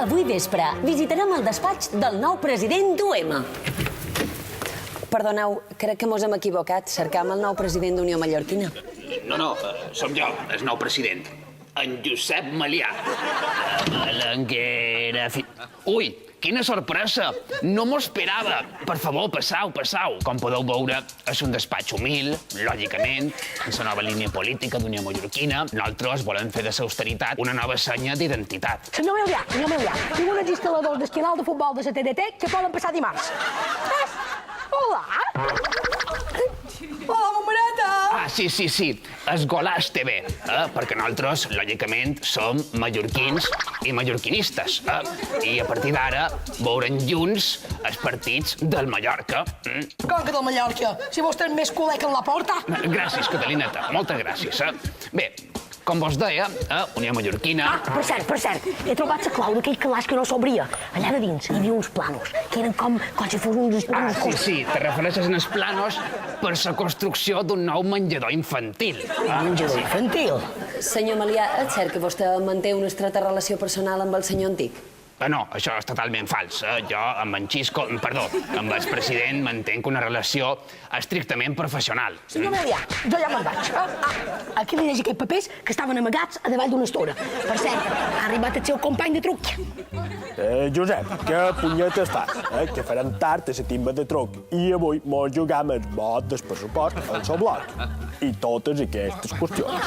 avui vespre visitarem el despatx del nou president d'UM. Perdoneu, crec que mos hem equivocat. Cercam el nou president d'Unió Mallorquina. No, som jo, el nou president. En Josep Malià. Balanguera... Ui, quina sorpresa! No m'ho esperava. Per favor, passau. Com podeu veure, és un despatx humil, lògicament, amb la nova línia política d'Unió Mallorquina. Nosaltres volem fer de l'austeritat una nova senya d'identitat. Senyor Melià, tinc uns instal·ladors d'esquinal de futbol de la TDT que poden passar dimarts. Hola! Hola, bombareta! Ah, sí, el Golàs TV, perquè nosaltres, lògicament, som mallorquins i mallorquinistes. I a partir d'ara veurem junts els partits del Mallorca. Com que del Mallorca? Si vostè és més culer que en la porta. Gràcies, Catalineta, moltes gràcies. Bé, com vos deia, Unió Mallorquina... Per cert, he trobat la clau d'aquell calaix que no s'obria. Allà de dins hi havia uns planos, que eren com si fos uns... Sí, te refereixes en els planos per la construcció d'un nou menjador infantil. Menjador infantil? Senyor Malià, és cert que vostè manté una estreta relació personal amb el senyor antic? No, això és totalment fals. Jo, amb en Xisco, perdó, amb el president mantenc una relació estrictament professional. Senyor Melià, jo ja me'n vaig. Aquí li deixo aquests papers que estaven amagats a davall d'una estora. Per cert, ha arribat el seu company de truc. Josep, que punyeta estàs? Que farem tard a la timba de truc. I avui mos jugam el vot del pressupost al seu bloc. I totes aquestes qüestions.